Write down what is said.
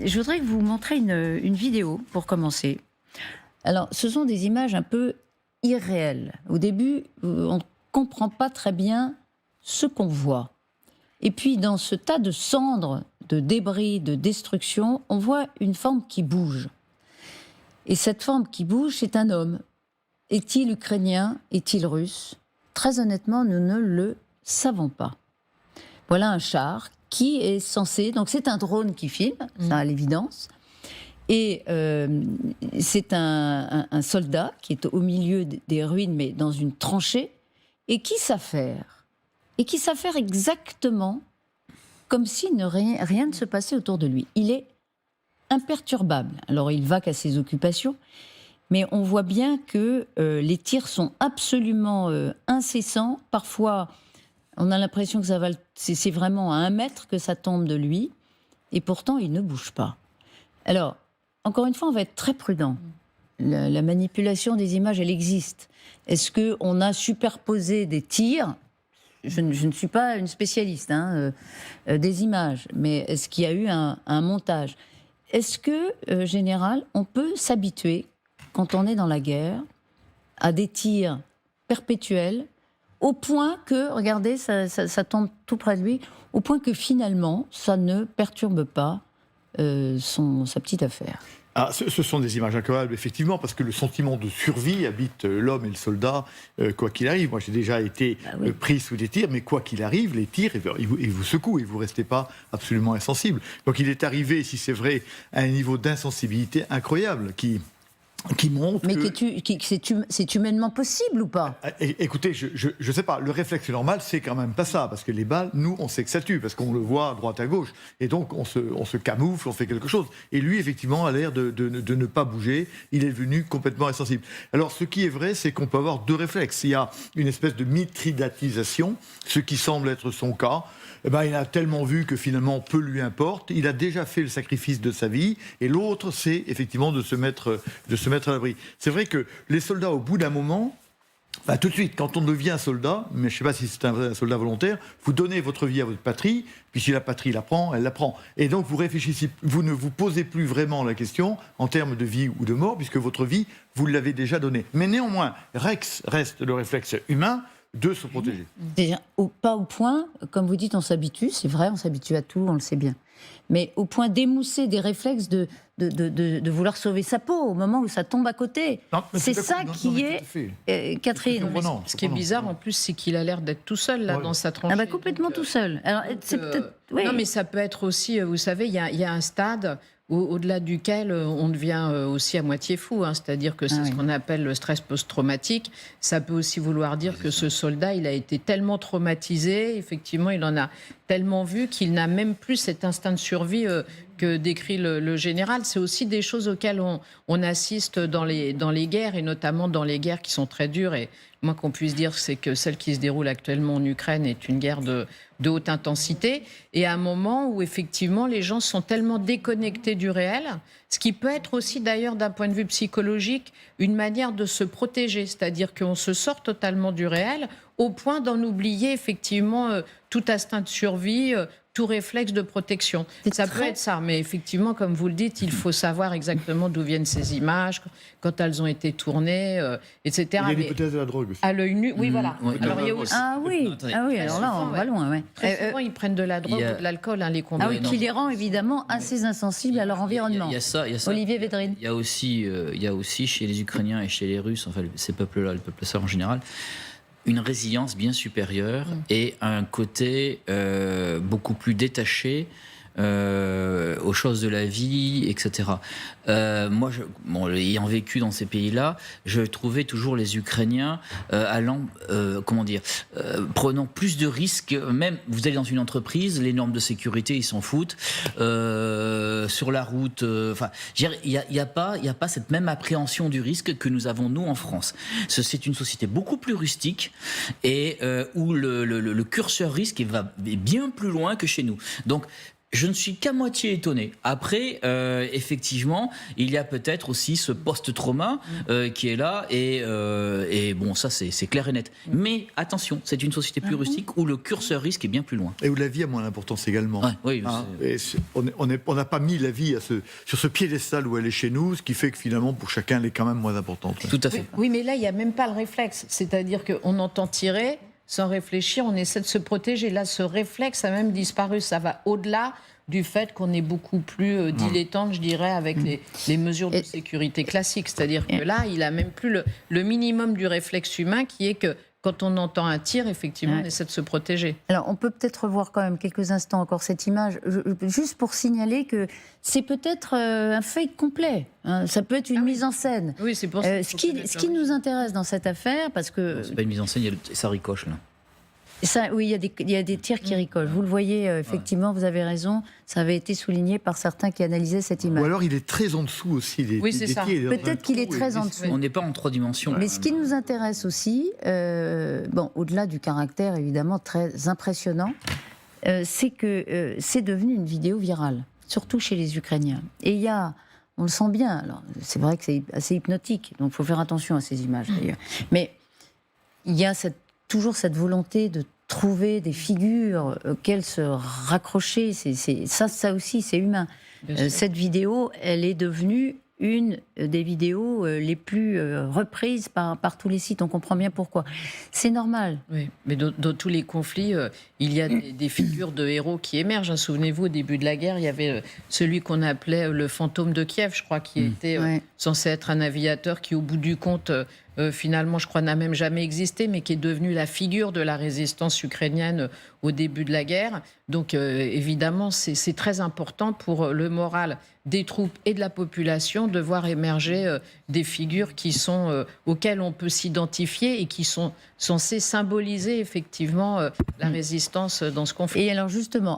je voudrais vous montrer une vidéo pour commencer. Alors, ce sont des images un peu irréelles. Au début, on ne comprend pas très bien ce qu'on voit. Et puis, dans ce tas de cendres, de débris, de destruction, on voit une forme qui bouge. Et cette forme qui bouge, c'est un homme. Est-il ukrainien? Est-il russe? Très honnêtement, nous ne le savons pas. Voilà un char qui est censé... Donc c'est un drone qui filme, ça à l'évidence. Et c'est un soldat qui est au milieu des ruines, mais dans une tranchée, et qui s'affaire. Et qui s'affaire exactement comme si rien ne se passait autour de lui. Il est imperturbable. Alors il va qu'à ses occupations, mais on voit bien que les tirs sont absolument incessants. Parfois, on a l'impression que c'est vraiment à 1 mètre que ça tombe de lui, et pourtant il ne bouge pas. Alors, encore une fois, on va être très prudent. La manipulation des images, elle existe. Est-ce qu'on a superposé des tirs? Je ne suis pas une spécialiste des images, mais est-ce qu'il y a eu un montage? Est-ce que, général, on peut s'habituer, quand on est dans la guerre, à des tirs perpétuels, au point que, regardez, ça tombe tout près de lui, au point que finalement, ça ne perturbe pas sa petite affaire? Ah, ce sont des images incroyables, effectivement, parce que le sentiment de survie habite l'homme et le soldat, quoi qu'il arrive. Moi, j'ai déjà été pris sous des tirs, mais quoi qu'il arrive, les tirs, ils vous secouent, et vous ne restez pas absolument insensible. Donc il est arrivé, si c'est vrai, à un niveau d'insensibilité incroyable, qui montre mais que... c'est humainement possible ou pas? Écoutez, je sais pas, le réflexe normal, c'est quand même pas ça, parce que les balles, nous, on sait que ça tue, parce qu'on le voit à droite à gauche, et donc on se camoufle, on fait quelque chose. Et lui, effectivement, a l'air de ne pas bouger, il est devenu complètement insensible. Alors, ce qui est vrai, c'est qu'on peut avoir 2 réflexes. Il y a une espèce de mithridatisation, ce qui semble être son cas. Eh ben, il a tellement vu que finalement, peu lui importe. Il a déjà fait le sacrifice de sa vie. Et l'autre, c'est effectivement de se mettre à l'abri. C'est vrai que les soldats, au bout d'un moment, tout de suite, quand on devient soldat, mais je ne sais pas si c'est un soldat volontaire, vous donnez votre vie à votre patrie, puis si la patrie la prend, elle la prend. Et donc vous réfléchissez, vous ne vous posez plus vraiment la question en termes de vie ou de mort, puisque votre vie, vous l'avez déjà donnée. Mais néanmoins, reste le réflexe humain de se protéger. Déjà, pas au point, comme vous dites, on s'habitue, c'est vrai, on s'habitue à tout, on le sait bien. Mais au point d'émousser des réflexes de vouloir sauver sa peau au moment où ça tombe à côté. C'est ça qui est, Catherine. Ce qui est bizarre en plus, c'est qu'il a l'air d'être tout seul là dans sa tranchée. Complètement tout seul. Alors, c'est peut-être... Oui. Non, mais ça peut être aussi, vous savez, il y a un stade au-delà duquel on devient aussi à moitié fou, c'est-à-dire que c'est ce qu'on appelle le stress post-traumatique. Ça peut aussi vouloir dire que ce soldat, il a été tellement traumatisé, effectivement, il en a tellement vu qu'il n'a même plus cet instinct de survie que décrit le général. C'est aussi des choses auxquelles on assiste dans les guerres, et notamment dans les guerres qui sont très dures. Et moi, qu'on puisse dire, c'est que celle qui se déroule actuellement en Ukraine est une guerre de haute intensité, et à un moment où effectivement les gens sont tellement déconnectés du réel, ce qui peut être aussi d'ailleurs d'un point de vue psychologique une manière de se protéger, c'est-à-dire qu'on se sort totalement du réel au point d'en oublier effectivement tout instinct de survie, tout réflexe de protection. Ça peut être ça, mais effectivement, comme vous le dites, il faut savoir exactement d'où viennent ces images, quand elles ont été tournées, etc. Il y a l'hypothèse de la drogue aussi. À l'œil nu, oui, voilà. Alors, il y a aussi... alors là, on va loin. Très souvent, ils prennent de la drogue ou de l'alcool, les combats. Qui les rend évidemment assez insensibles à leur environnement. Il y a ça. Olivier Védrine. Il y a aussi chez les Ukrainiens et chez les Russes, enfin ces peuples-là, le peuple slavs en général, une résilience bien supérieure et un côté beaucoup plus détaché aux choses de la vie, etc. Moi, ayant vécu dans ces pays-là, je trouvais toujours les Ukrainiens prenant plus de risques. Même, vous allez dans une entreprise, les normes de sécurité, ils s'en foutent. Sur la route, il n'y a pas cette même appréhension du risque que nous avons, nous, en France. C'est une société beaucoup plus rustique et où le curseur risque va bien plus loin que chez nous. Donc, Je ne suis qu'à moitié étonné. Après, effectivement, il y a peut-être aussi ce post-trauma qui est là, et bon, ça c'est clair et net. Mais attention, c'est une société plus rustique où le curseur risque est bien plus loin. Et où la vie a moins d'importance également. Ouais, oui, On n'a pas mis la vie sur ce piédestal où elle est chez nous, ce qui fait que finalement, pour chacun, elle est quand même moins importante. tout à fait. Oui, mais là, il n'y a même pas le réflexe. C'est-à-dire qu'on entend tirer, sans réfléchir, on essaie de se protéger. Là, ce réflexe a même disparu. Ça va au-delà du fait qu'on est beaucoup plus dilettante, je dirais, avec les mesures de sécurité classiques. C'est-à-dire que là, il a même plus le minimum du réflexe humain qui est que quand on entend un tir, effectivement, on essaie de se protéger. Alors, on peut peut-être revoir quand même quelques instants encore cette image, juste pour signaler que c'est peut-être un fake complet. Hein. Ça peut être une mise en scène. Oui, c'est pour ça. Ce qui nous intéresse dans cette affaire, parce que... C'est pas une mise en scène, ça ricoche là. Oui, il y a des tirs qui ricochent. Vous le voyez, effectivement, vous avez raison. Ça avait été souligné par certains qui analysaient cette image. Ou alors il est très en dessous aussi. Oui, c'est ça. Peut-être qu'il est très en dessous. On n'est pas en 3 dimensions. Mais ce qui nous intéresse aussi, au-delà du caractère évidemment très impressionnant, c'est que c'est devenu une vidéo virale, surtout chez les Ukrainiens. Et il y a, on le sent bien, alors c'est vrai que c'est assez hypnotique, donc il faut faire attention à ces images d'ailleurs. Mais il y a toujours cette volonté de trouver des figures auxquelles se raccrocher. Ça aussi, c'est humain. Cette vidéo, elle est devenue une des vidéos les plus reprises par tous les sites. On comprend bien pourquoi. C'est normal. Oui, mais dans tous les conflits, il y a des figures de héros qui émergent. Hein. Souvenez-vous, au début de la guerre, il y avait celui qu'on appelait le fantôme de Kiev, je crois, qui était censé être un aviateur qui, au bout du compte, finalement, je crois, n'a même jamais existé, mais qui est devenu la figure de la résistance ukrainienne au début de la guerre. Donc, évidemment, c'est très important pour le moral des troupes et de la population de voir émerger des figures qui sont, auxquelles on peut s'identifier et qui sont censées symboliser effectivement la résistance dans ce conflit. Et alors justement,